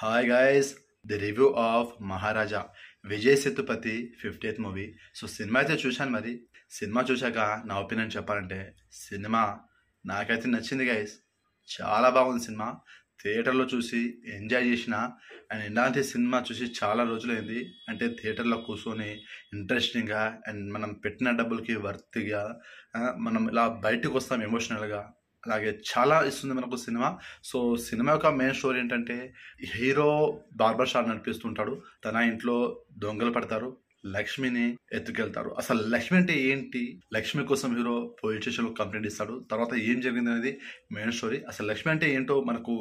Hi guys, the review of Maharaja Vijay Sethupathi 50th movie. So cinema అయితే చూశాను. మరి cinema చూశాక నా ఒపీనియన్ చెప్పాలంటే సినిమా నాకైతే నచ్చింది గైస్. చాలా బాగుంది సినిమా. థియేటర్లో చూసి ఎంజాయ్ చేసిన. అండ్ ఇలాంటి సినిమా చూసి చాలా రోజులైంది. అంటే థియేటర్లో కూర్చొని ఇంట్రెస్టింగ్గా అండ్ మనం పెట్టిన డబ్బులకి వర్త్గా మనం ఇలా బయటకు వస్తాం ఎమోషనల్గా. అలాగే చాలా ఇస్తుంది మనకు సినిమా. సో సినిమా యొక్క మెయిన్ స్టోరీ ఏంటంటే, హీరో బార్బర్ షాప్ నడిపిస్తుంటాడు. తన ఇంట్లో దొంగలు పడతారు, లక్ష్మిని ఎత్తుకెళ్తారు. అసలు లక్ష్మి అంటే ఏంటి, లక్ష్మి కోసం హీరో పోలీస్ స్టేషన్లో కంప్లైంట్ ఇస్తాడు. తర్వాత ఏం జరిగింది అనేది మెయిన్ స్టోరీ. అసలు లక్ష్మి అంటే ఏంటో మనకు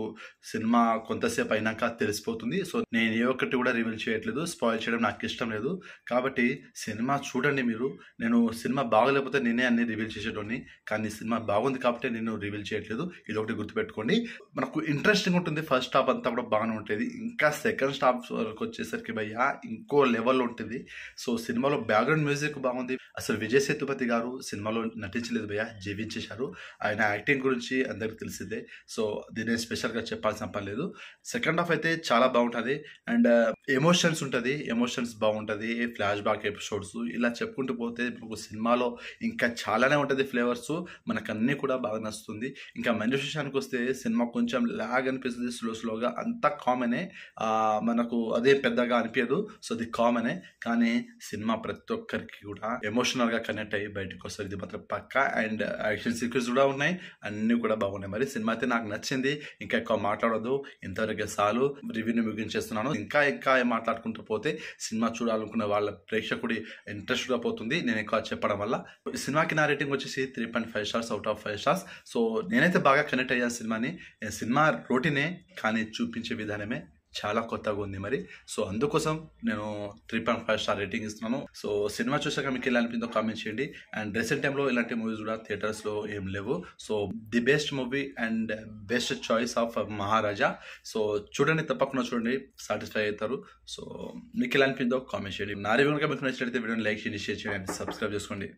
సినిమా కొంతసేపు అయినాక తెలిసిపోతుంది. సో నేను ఏ ఒక్కటి కూడా రివీల్ చేయట్లేదు, స్పాయిల్ చేయడం నాకు ఇష్టం లేదు. కాబట్టి సినిమా చూడండి మీరు. నేను సినిమా బాగలేకపోతే నేనే అన్ని రివీల్ చేసేటోని, కానీ సినిమా బాగుంది కాబట్టి నేను రివీల్ చేయట్లేదు. ఇది ఒకటి గుర్తుపెట్టుకోండి. మనకు ఇంట్రెస్టింగ్ ఉంటుంది. ఫస్ట్ హాఫ్ అంతా కూడా బాగానే ఉంటుంది. ఇంకా సెకండ్ హాఫ్ వరకు వచ్చేసరికి భయ్యా ఇంకో లెవెల్ ఉంటుంది. సో సినిమాలో బ్యాక్గ్రౌండ్ మ్యూజిక్ బాగుంది. అసలు విజయ్ సేతుపతి గారు సినిమాలో నటించలేదు భయ్యా, జీవించేశారు. ఆయన యాక్టింగ్ గురించి అందరికి తెలిసిందే. సో దీన్ని స్పెషల్గా చెప్పాల్సిన పని లేదు. సెకండ్ హాఫ్ అయితే చాలా బాగుంటుంది. అండ్ ఎమోషన్స్ ఉంటుంది, ఎమోషన్స్ బాగుంటుంది. ఫ్లాష్ బ్యాక్ ఎపిసోడ్స్ ఇలా చెప్పుకుంటూ పోతే మనకు సినిమాలో ఇంకా చాలానే ఉంటుంది ఫ్లేవర్స్. మనకు అన్నీ కూడా బాగా నచ్చుతుంది. ఇంకా మంచి విషయానికి వస్తే సినిమా కొంచెం లాగ్ అనిపిస్తుంది, స్లోగా. అంతా కామనే, మనకు అదే పెద్దగా అనిపించదు. సో అది కామనే. కానీ సినిమా ప్రతి ఒక్కరికి కూడా ఎమోషనల్గా కనెక్ట్ అయ్యి బయటకు వస్తుంది, ఇది మాత్రం పక్కా. అండ్ యాక్షన్ సీక్వెన్స్ కూడా ఉన్నాయి, అన్నీ కూడా బాగున్నాయి. మరి సినిమా అయితే నాకు నచ్చింది. ఇంకా ఎక్కువ మాట్లాడొద్దు, ఇంతవరకు చాలు. రివ్యూని ముగించేస్తున్నాను. ఇంకా ఏం మాట్లాడుకుంటూ పోతే సినిమా చూడాలనుకున్న వాళ్ళ ప్రేక్షకుడి ఇంట్రెస్ట్గా పోతుంది నేను ఎక్కువ చెప్పడం వల్ల. సినిమాకి నా రేటింగ్ వచ్చేసి 3.5 stars out of 5 stars. So నేనైతే బాగా కనెక్ట్ అయ్యాను సినిమాని. సినిమా రోటీనే, కానీ చూపించే విధానమే చాలా కొత్తగా ఉంది మరి. సో అందుకోసం నేను 3.5 స్టార్ రేటింగ్ ఇస్తున్నాను. సో సినిమా చూసాక మీకు ఎలా అనిపిందో కామెంట్ చేయండి. అండ్ రీసెంట్ టైంలో ఇలాంటి మూవీస్ కూడా థియేటర్స్లో ఏం లేవు. So the best movie and best choice of Maharaja. So చూడండి, తప్పకుండా చూడండి, సాటిస్ఫై అవుతారు. సో మీకు ఎలా అనిపిందో కామెంట్ చేయండి. నా రివ్యూ కనుక మీకు నచ్చినట్లయితే వీడియోని లైక్ చేయండి, షేర్ చేయండి, సబ్స్క్రైబ్ చేసుకోండి.